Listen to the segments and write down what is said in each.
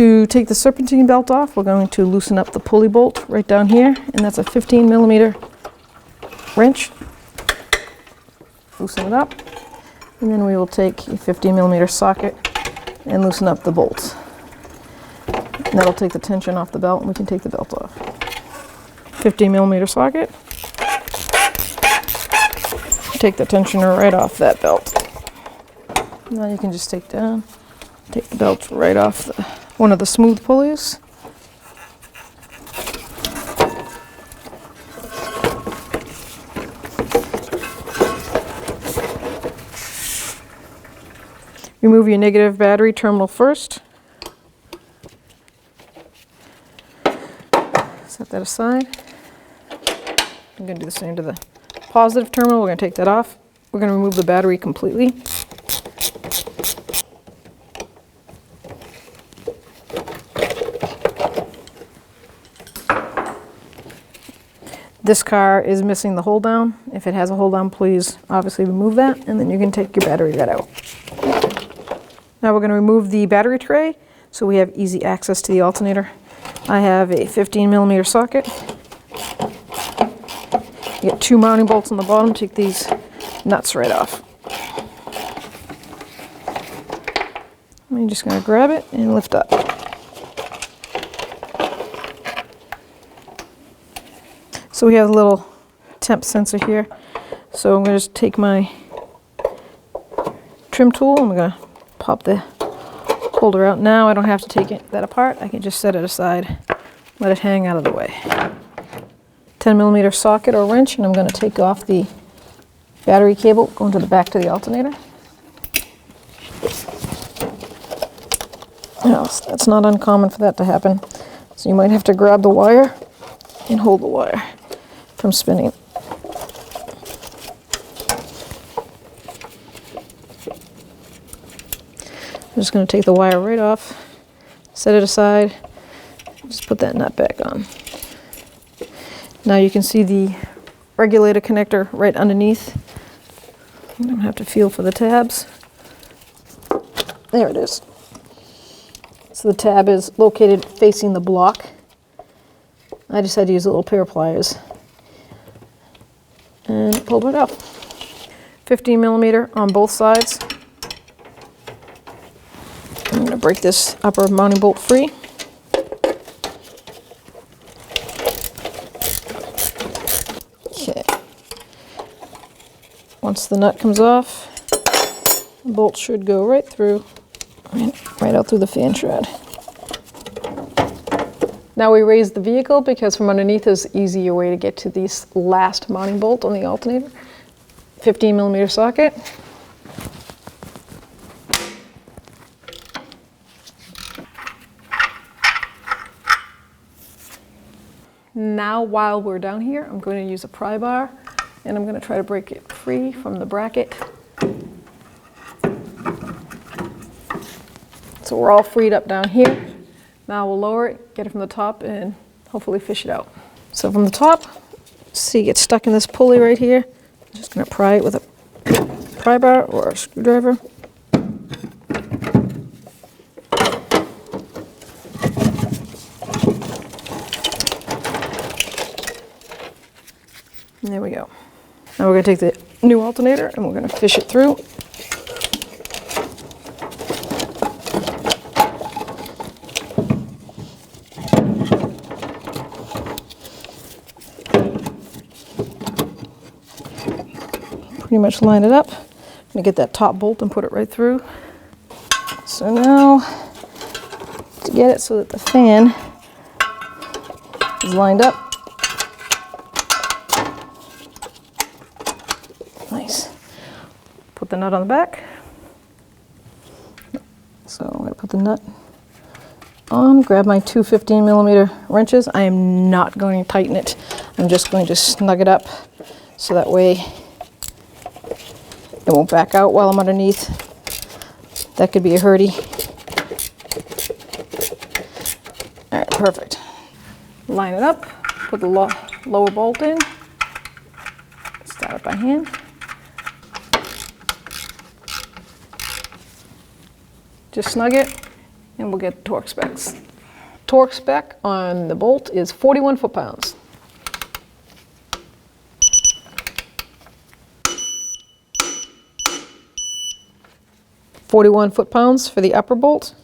To take the serpentine belt off, we're going to loosen up the pulley bolt right down here, and that's a 15mm wrench. Loosen it up, and then we will take a 15mm socket and loosen up the bolts. And that'll take the tension off the belt, and we can take the belt off. 15mm socket. Take the tensioner right off that belt. Now you can just take the belt right off one of the smooth pulleys. Remove your negative battery terminal first. Set that aside. I'm going to do the same to the positive terminal. We're going to take that off. We're going to remove the battery completely. This car is missing the hold down. If it has a hold down, please obviously remove that, and then you can take your battery right out. Now we're going to remove the battery tray so we have easy access to the alternator. I have a 15mm socket. You get 2 mounting bolts on the bottom. Take these nuts right off. I'm just going to grab it and lift up. So we have a little temp sensor here. So I'm going to just take my trim tool. I'm going to pop the holder out. Now I don't have to take that apart. I can just set it aside, let it hang out of the way. 10mm socket or wrench, and I'm going to take off the battery cable going to the back to the alternator. Now, that's not uncommon for that to happen. So you might have to grab the wire and hold the wire from spinning. I'm just going to take the wire right off, set it aside, just put that nut back on. Now you can see the regulator connector right underneath. I don't have to feel for the tabs. There it is. So the tab is located facing the block. I just had to use a little pair of pliers and pulled it out. 15mm on both sides. I'm going to break this upper mounting bolt free. Okay. Once the nut comes off, the bolt should go right through, right out through the fan shroud. Now we raise the vehicle because from underneath is an easier way to get to this last mounting bolt on the alternator. 15mm socket. Now while we're down here, I'm going to use a pry bar and I'm going to try to break it free from the bracket. So we're all freed up down here. Now we'll lower it, get it from the top, and hopefully fish it out. So from the top, see it gets stuck in this pulley right here. I'm just going to pry it with a pry bar or a screwdriver. And there we go. Now we're going to take the new alternator and we're going to fish it through. Pretty much line it up. I'm going to get that top bolt and put it right through. So now, to get it so that the fan is lined up. Nice. Put the nut on the back. So I'm going to put the nut on, grab my two 15mm wrenches. I am not going to tighten it. I'm just going to snug it up so that way it won't back out while I'm underneath. That could be a hurdy. All right, perfect. Line it up, put the lower bolt in, start it by hand. Just snug it and we'll get torque specs. Torque spec on the bolt is 41 foot-pounds. .41 foot-pounds for the upper bolt.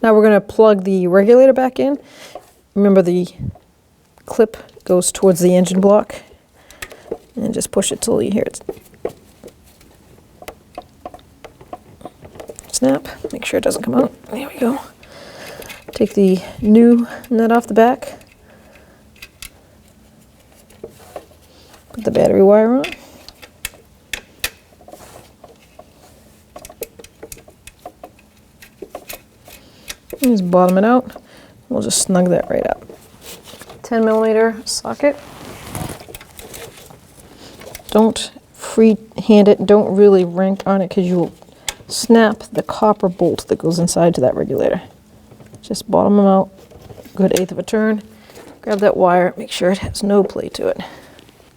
Now we're going to plug the regulator back in. Remember, the clip goes towards the engine block, and just push it till you hear it snap. Make sure it doesn't come out. There we go. Take the new nut off the back. Put the battery wire on. Just bottom it out. We'll just snug that right up. 10mm socket. Don't freehand it. Don't really wrench on it because you'll snap the copper bolt that goes inside to that regulator. Just bottom them out. Good 1/8 of a turn. Grab that wire. Make sure it has no play to it.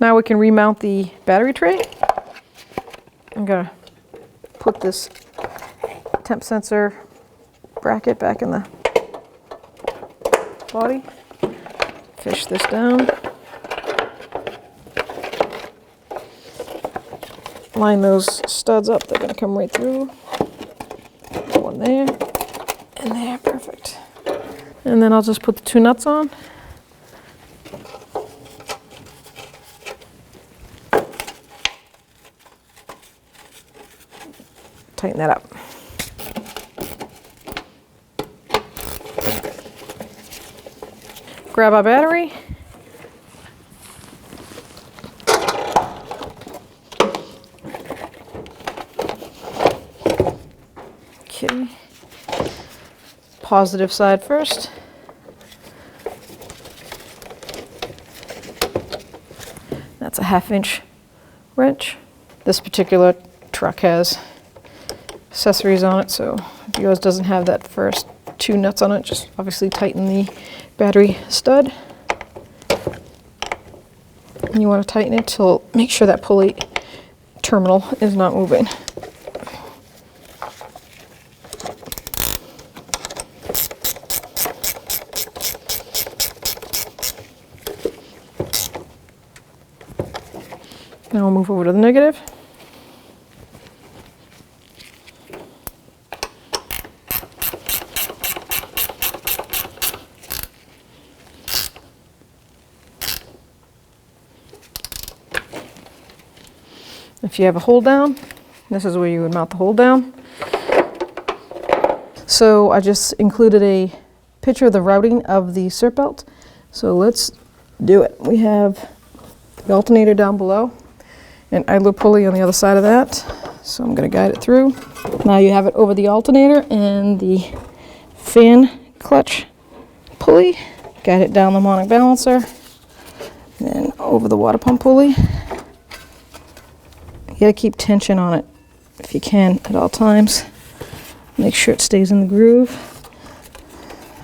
Now we can remount the battery tray. I'm gonna put this temp sensor bracket back in the body. Fish this down. Line those studs up. They're gonna come right through. One there and there. Perfect. And then I'll just put the 2 nuts on. Tighten that up. Grab our battery. Okay. Positive side first. That's a 1/2-inch wrench. This particular truck has accessories on it, so if yours doesn't have that first 2 nuts on it, just obviously tighten the battery stud. And you want to tighten it till make sure that pulley terminal is not moving. Now we'll move over to the negative. If you have a hold down, this is where you would mount the hold down. So I just included a picture of the routing of the cert belt. So let's do it. We have the alternator down below, an idler pulley on the other side of that. So I'm going to guide it through. Now you have it over the alternator and the fan clutch pulley. Guide it down the harmonic balancer, then over the water pump pulley. You gotta keep tension on it if you can at all times. Make sure it stays in the groove.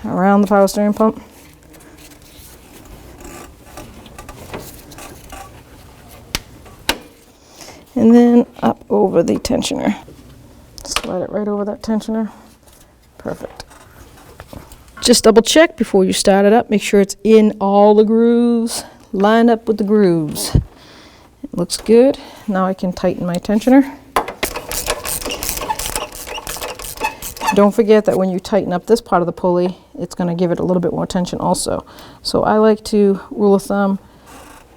Around the power steering pump. And then up over the tensioner. Slide it right over that tensioner. Perfect. Just double check before you start it up. Make sure it's in all the grooves. Line up with the grooves. It looks good. Now I can tighten my tensioner. Don't forget that when you tighten up this part of the pulley, it's going to give it a little bit more tension also. So I like to, rule of thumb,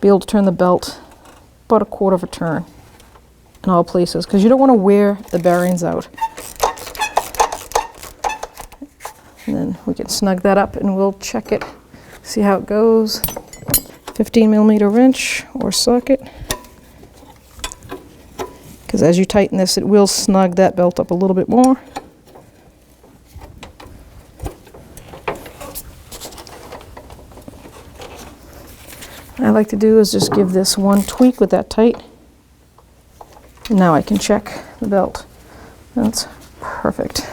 be able to turn the belt about 1/4 of a turn in all places, because you don't want to wear the bearings out. And then we can snug that up and we'll check it, see how it goes. 15mm wrench or socket. Because as you tighten this, it will snug that belt up a little bit more. What I like to do is just give this one tweak with that tight. And now I can check the belt. That's perfect.